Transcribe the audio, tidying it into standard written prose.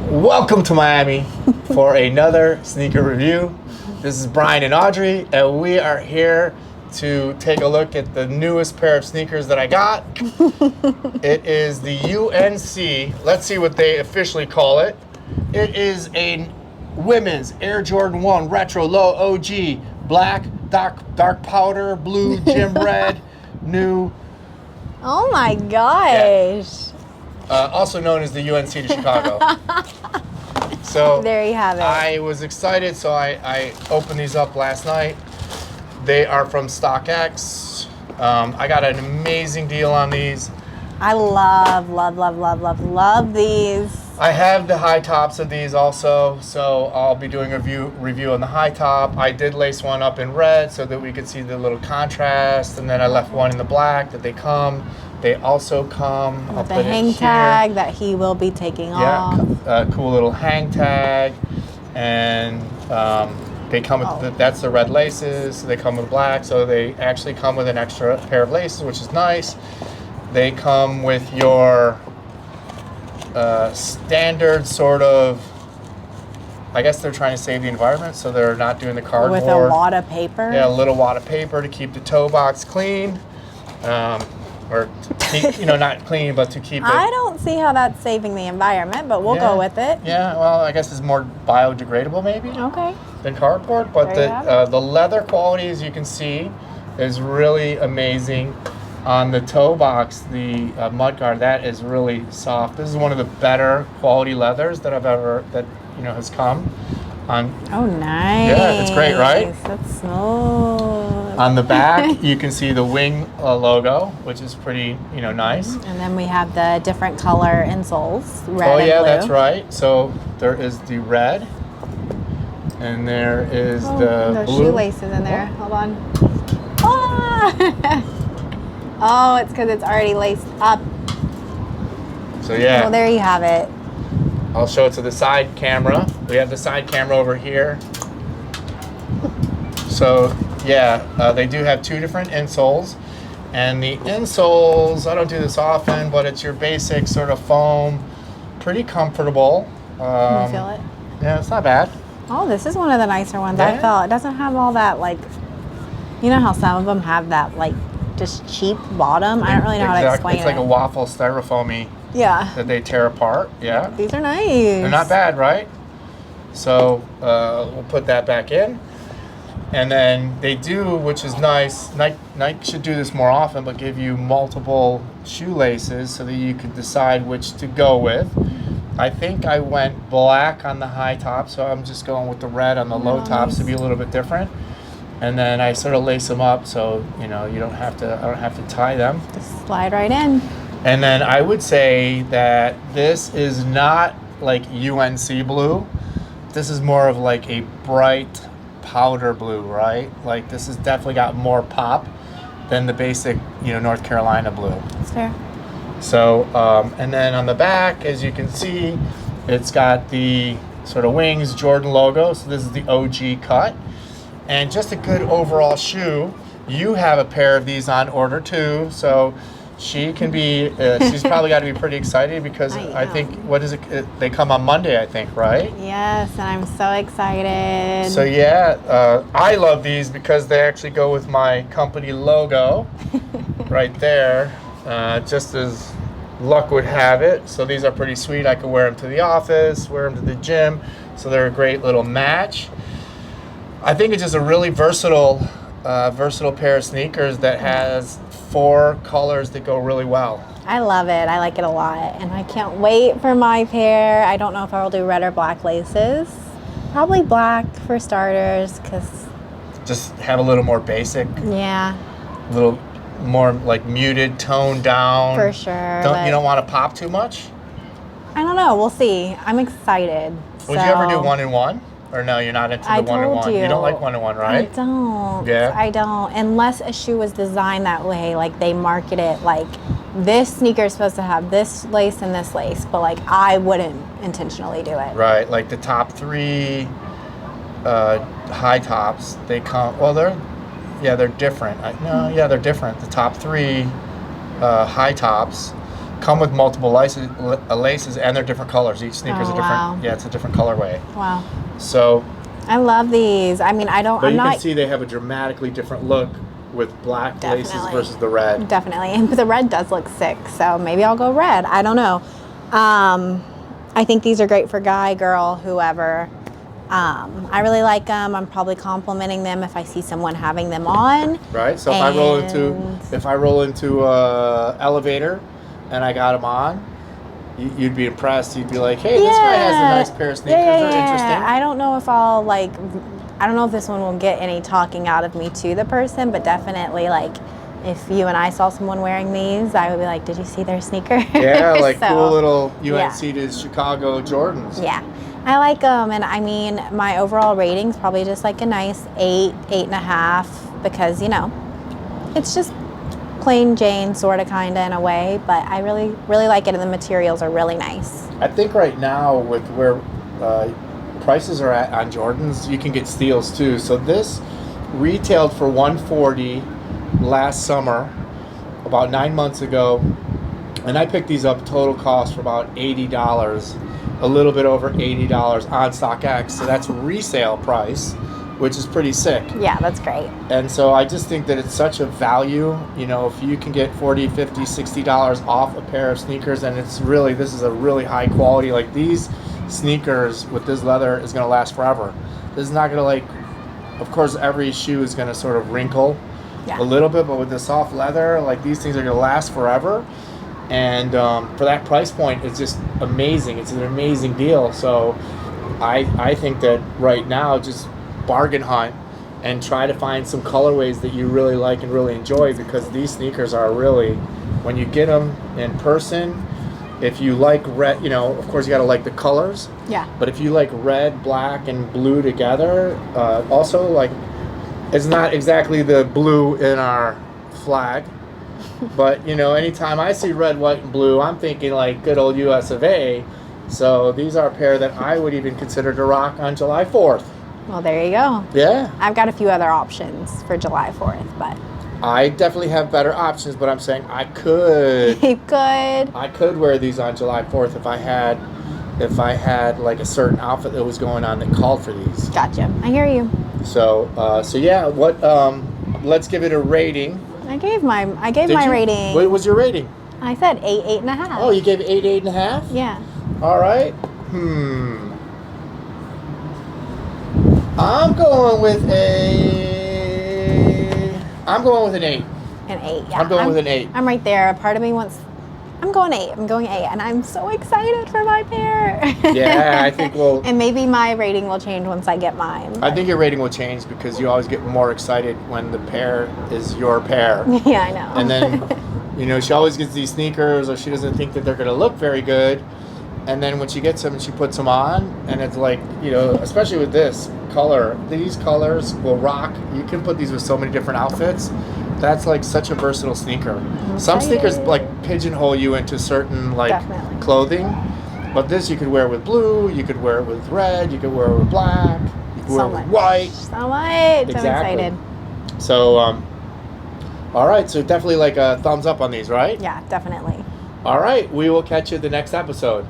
Welcome to Miami for another sneaker review. This is Brian and Audrey, and we are here to take a look at the newest pair of sneakers that I got. It is the UNC. Let's see what they officially call it. It is a women's Air Jordan 1 Retro Low OG, black, dark powder, blue, gym red, new. Oh my gosh. Also known as the UNC to Chicago. So there you have it. I was excited, so I opened these up last night. They are from StockX. I got an amazing deal on these. I love these. I have the high tops of these also, so I'll be doing a review on the high top. I did lace one up in red so that we could see the little contrast, and then I left one in the black that they come. They also come with a hang tag that he will be taking off. Yeah, cool little hang tag, and they come with that's the red laces. So they come with black, so they actually come with an extra pair of laces, which is nice. They come with your standard sort of. I guess they're trying to save the environment, so they're not doing the cardboard. With a wad of paper. Yeah, a little wad of paper to keep the toe box clean. Or keep, not clean, but to keep it. I don't see how that's saving the environment, but we'll go with it. Yeah, well, I guess it's more biodegradable maybe Okay. than cardboard. But the leather quality, as you can see, is really amazing. On the toe box, the mud guard, that is really soft. This is one of the better quality leathers that has come. Oh, nice. Yeah, it's great, right? That's smooth. On the back, you can see the wing logo, which is pretty, nice. And then we have the different color insoles, red Oh, yeah, and blue. that's right. So there is the red, and there is the blue. Shoelaces in there. Hold on. Ah! Oh, it's because it's already laced up. So, yeah. Well, there you have it. I'll show it to the side camera. We have the side camera over here. So, yeah, they do have two different insoles. And the insoles, I don't do this often, but it's your basic sort of foam. Pretty comfortable. Can you feel it? Yeah, it's not bad. Oh, this is one of the nicer ones. Yeah. I felt it doesn't have all that, you know how some of them have that, just cheap bottom? I don't really know how to explain it. It's like a waffle styrofoamy. Yeah. That they tear apart. Yeah. These are nice. They're not bad, right? So we'll put that back in. And then they do, which is nice, Nike should do this more often, but give you multiple shoelaces so that you could decide which to go with. I think I went black on the high top, so I'm just going with the red on the low tops to be a little bit different. And then I sort of lace them up so, I don't have to tie them. Just slide right in. And then I would say that this is not like UNC blue. This is more of like a bright powder blue, right? Like this has definitely got more pop than the basic, North Carolina blue. That's fair. So, and then on the back, as you can see, it's got the sort of wings Jordan logo. So this is the OG cut. And just a good overall shoe. You have a pair of these on order too. So she can be, she's probably got to be pretty excited because I think, what is it? They come on Monday, I think, right? Yes, and I'm so excited. So yeah, I love these because they actually go with my company logo right there, just as luck would have it. So these are pretty sweet. I could wear them to the office, wear them to the gym. So they're a great little match. I think it's just a really versatile pair of sneakers that has 4 colors that go really well. I love it. I like it a lot. And I can't wait for my pair. I don't know if I'll do red or black laces. Probably black for starters because... Just have a little more basic. Yeah. A little more like muted, toned down. For sure. You don't want to pop too much? I don't know. We'll see. I'm excited. Would you ever do 1-in-1? Or no, you're not into the 1-in-1. You don't like 1-in-1, right? I don't. Yeah. I don't. Unless a shoe was designed that way, like they market it like this sneaker is supposed to have this lace and this lace, but I wouldn't intentionally do it. Right. Like the top 3 high tops, they come. Well, they're different. They're different. The top 3 high tops come with multiple laces, and they're different colors. Each sneaker's Oh, a different. wow. Yeah, it's a different colorway. Wow. So, I love these. I mean, but I'm you not. can see they have a dramatically different look with black laces Definitely. versus the red. Definitely. And the red does look sick, so maybe I'll go red. I don't know. I think these are great for guy, girl, whoever. I really like them. I'm probably complimenting them if I see someone having them on. Right. So if I roll into elevator, and I got them on, you'd be impressed. You'd be like, "Hey, this guy has a nice pair of sneakers. They're interesting." I don't know if I don't know if this one will get any talking out of me to the person, but definitely like if you and I saw someone wearing these, I would be like, "Did you see their sneaker?" Yeah, like So, cool little UNC yeah. to Chicago Jordans. Yeah, I like them, and I mean, my overall rating's probably just like a nice 8, 8.5, because it's just plain Jane, sort of, kind of in a way, but I really, really like it, and the materials are really nice. I think right now with where prices are at on Jordans, you can get steals too. So this retailed for $140 last summer, about 9 months ago, and I picked these up total cost for about $80, a little bit over $80 on StockX. So that's resale price, which is pretty sick. Yeah, that's great. And so I just think that it's such a value, if you can get $40, $50, $60 off a pair of sneakers, and this is a really high quality, like these sneakers with this leather is going to last forever. This is not going to of course every shoe is going to sort of wrinkle a little bit, but with the soft leather, like these things are going to last forever. And for that price point, it's just amazing. It's an amazing deal. So I think that right now, just bargain hunt and try to find some colorways that you really like and really enjoy, because these sneakers are really, when you get them in person, if you like red, of course you got to like the colors. Yeah. But if you like red, black, and blue together, also like, it's not exactly the blue in our flag, but anytime I see red, white, and blue, I'm thinking like good old US of A. So these are a pair that I would even consider to rock on July 4th. Well, there you go. Yeah. I've got a few other options for July 4th, but I definitely have better options, but I'm saying I could. you could. I could wear these on July 4th if I had like a certain outfit that was going on that called for these. Gotcha. I hear you. So yeah, let's give it a rating. I gave my rating. What was your rating? I said 8, 8.5. Oh, you gave it 8, 8.5? Yeah. All right. I'm going with an 8. An 8, yeah. I'm going with an 8. I'm right there. A part of me wants... I'm going 8. I'm going 8. And I'm so excited for my pair. Yeah, I think we'll... And maybe my rating will change once I get mine. I think your rating will change because you always get more excited when the pair is your pair. Yeah, I know. And then, she always gets these sneakers, or she doesn't think that they're going to look very good. And then when she gets them and she puts them on, and it's like, especially with this color, these colors will rock. You can put these with so many different outfits. That's like such a versatile sneaker. Some sneakers like pigeonhole you into certain Definitely. clothing, but this you could wear with blue, you could wear it with red, you could wear it with black, you could wear it with white. So much. Exactly. I'm excited. So, all right, so definitely like a thumbs up on these, right? Yeah, definitely. All right, we will catch you the next episode.